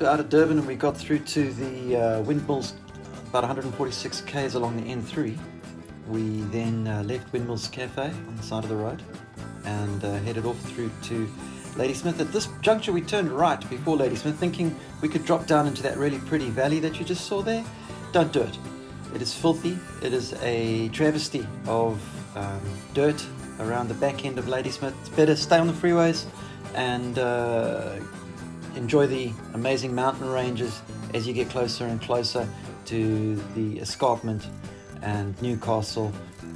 once we're out of Durban and we got through to the windmills, about 146 k's along the N3, we then left Windmills Cafe on the side of the road and headed off through to Ladysmith. At this juncture we turned right before Ladysmith, thinking we could drop down into that really pretty valley that you just saw there. Don't do it. It is filthy. It is a travesty of dirt around the back end of Ladysmith. It's better stay on the freeways and enjoy the amazing mountain ranges as you get closer and closer to the escarpment and Newcastle,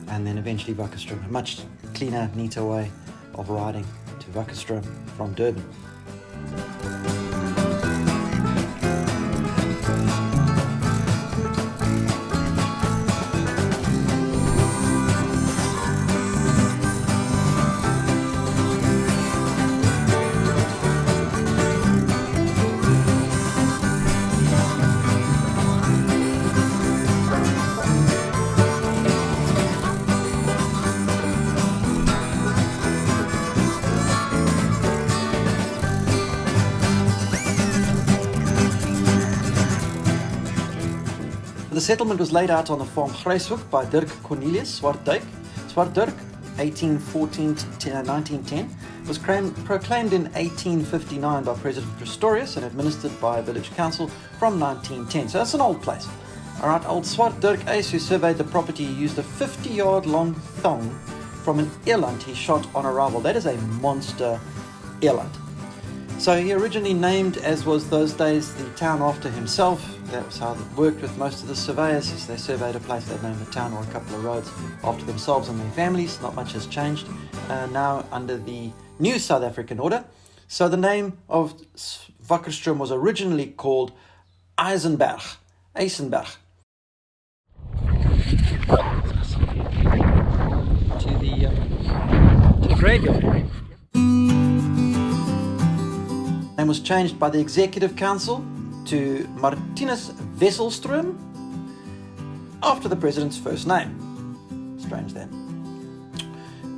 and then eventually Wakkerstroom. A much cleaner, neater way of riding to Wakkerstroom from Durban. The settlement was laid out on the farm Grijshoek by Dirk Cornelius Swartdijk. Swartdijk, 1814 to 1910, was proclaimed in 1859 by President Pretorius and administered by a village council from 1910. So that's an old place. All right, old Swartdijk Ace, who surveyed the property, used a 50-yard long thong from an eland he shot on arrival. That is a monster eland. So he originally named, as was those days, the town after himself. That was how it worked with most of the surveyors. As they surveyed a place, they'd name the town or a couple of roads after themselves and their families. Not much has changed now under the new South African order. So the name of Wakkerstroom was originally called Eisenberg. To the graveyard. Name was changed by the Executive Council to Martinus Wesselstroom after the president's first name. Strange that.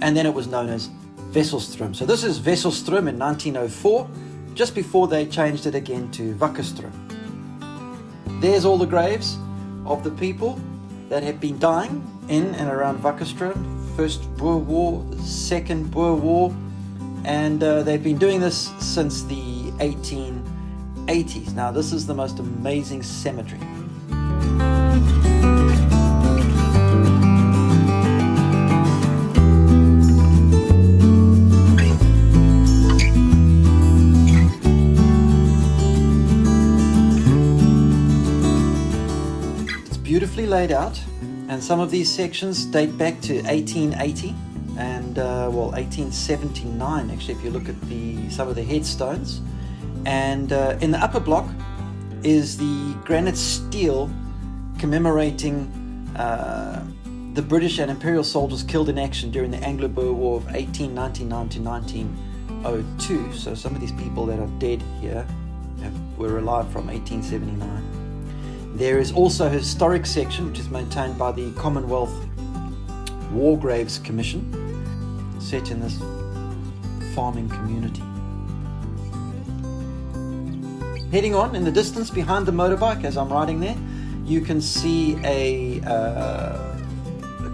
And then it was known as Wesselstroom. So this is Wesselstroom in 1904, just before they changed it again to Wakkerstroom. There's all the graves of the people that have been dying in and around Wakkerstroom. First Boer War, Second Boer War, and they've been doing this since the 1880s. Now this is the most amazing cemetery. It's beautifully laid out, and some of these sections date back to 1880 and 1879 actually, if you look at some of the headstones. And in the upper block is the granite stele commemorating the British and Imperial soldiers killed in action during the Anglo-Boer War of 1899 to 1902. So some of these people that are dead here were alive from 1879. There is also a historic section which is maintained by the Commonwealth War Graves Commission, set in this farming community. Heading on in the distance behind the motorbike as I'm riding there, you can see a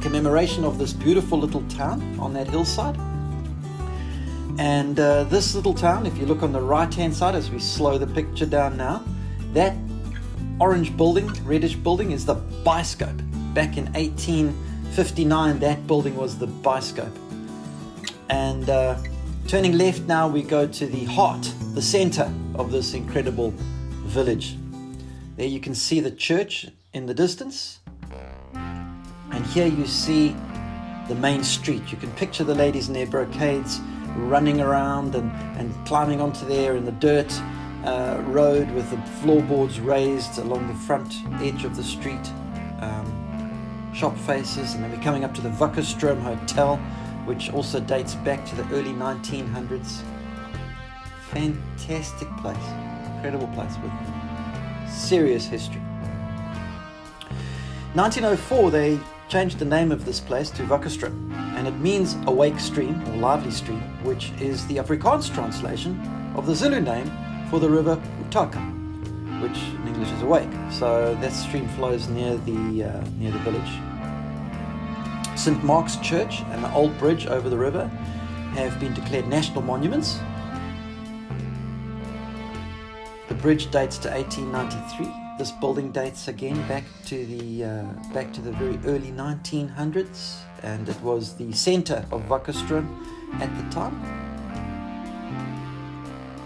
commemoration of this beautiful little town on that hillside. And this little town, if you look on the right hand side as we slow the picture down now, that orange building, reddish building, is the Bioscope. Back in 1859 that building was the Bioscope. And turning left now, we go to the heart, the center of this incredible village. There you can see the church in the distance, and here you see the main street. You can picture the ladies in their brocades running around and climbing onto there in the dirt road with the floorboards raised along the front edge of the street, shop faces, and then we're coming up to the Wakkerstroom Hotel, which also dates back to the early 1900s. Fantastic place, incredible place with serious history. 1904 they changed the name of this place to Wakkerstroom, and it means awake stream or lively stream, which is the Afrikaans translation of the Zulu name for the river Utaka. which in English is awake. So that stream flows near the village. St. Mark's Church and the old bridge over the river have been declared national monuments. The bridge dates to 1893. This building dates again back to the very early 1900s, and it was the centre of Wakkerstroom at the time.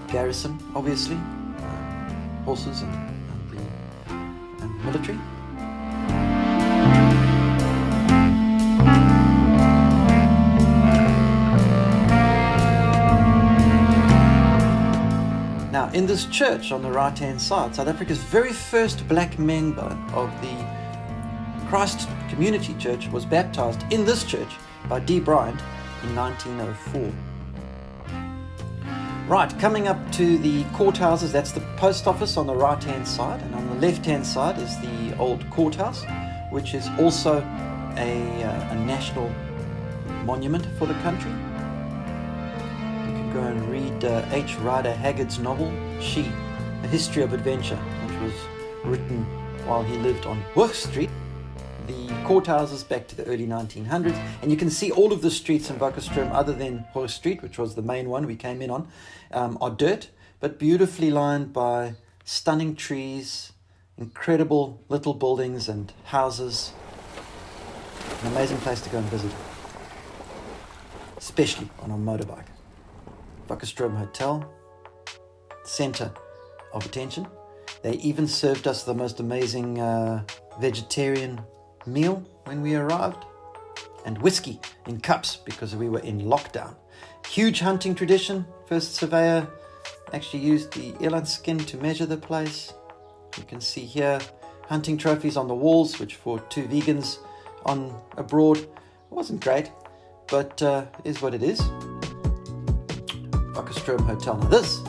Garrison, obviously, horses and military. Now, in this church on the right-hand side, South Africa's very first black member of the Christ Community Church was baptized in this church by D. Bryant in 1904. Right, coming up to the courthouses, that's the post office on the right-hand side, and on the left-hand side is the old courthouse, which is also a national monument for the country. Go and read H. Rider Haggard's novel, She, A History of Adventure, which was written while he lived on Hoog Street. The courthouses back to the early 1900s, and you can see all of the streets in Wakkerstroom other than Hoog Street, which was the main one we came in on, are dirt, but beautifully lined by stunning trees, incredible little buildings and houses. An amazing place to go and visit, especially on a motorbike. Wakkerstroom Hotel, centre of attention. They even served us the most amazing vegetarian meal when we arrived, and whiskey in cups because we were in lockdown. Huge hunting tradition. First surveyor actually used the eland skin to measure the place. You can see here hunting trophies on the walls, which for two vegans on abroad wasn't great, but is what it is. Wakkerstroom Hotel. Now this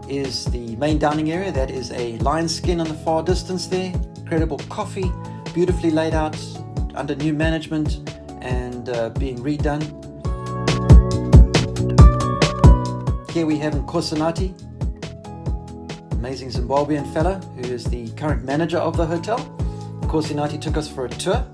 is the main dining area. That is a lion skin on the far distance there. Incredible coffee, beautifully laid out under new management and being redone. Here we have Nkosinati, amazing Zimbabwean fella who is the current manager of the hotel. Nkosinati took us for a tour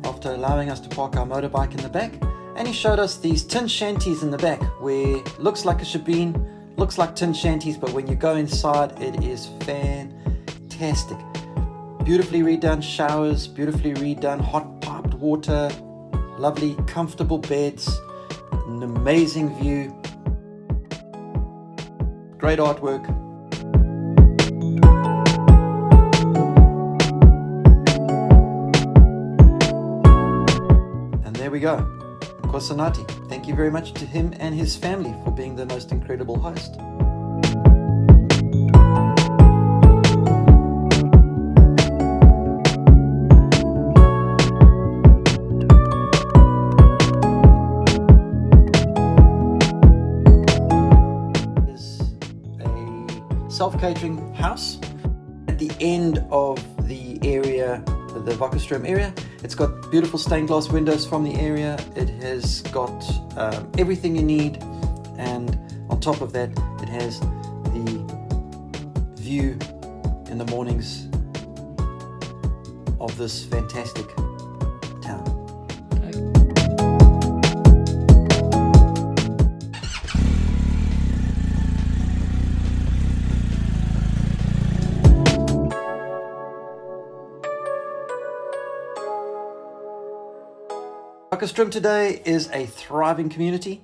after allowing us to park our motorbike in the back. And he showed us these tin shanties in the back where it looks like a shebeen, looks like tin shanties, but when you go inside, it is fantastic. Beautifully redone showers, beautifully redone hot piped water, lovely comfortable beds, an amazing view, great artwork. And there we go. Nkosinati. Thank you very much to him and his family for being the most incredible host. Is a self-catering house at the end of the area, the Wakkerstroom area. It's got beautiful stained glass windows from the area. It has got everything you need, and on top of that it has the view in the mornings of this fantastic town. Wakkerstroom today is a thriving community,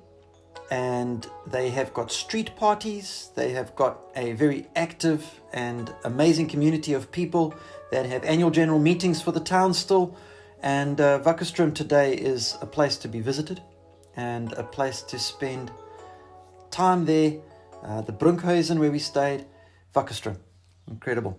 and they have got street parties. They have got a very active and amazing community of people that have annual general meetings for the town still. And Wakkerstroom today is a place to be visited and a place to spend time there. The Brunkhuizen where we stayed, Wakkerstroom, incredible.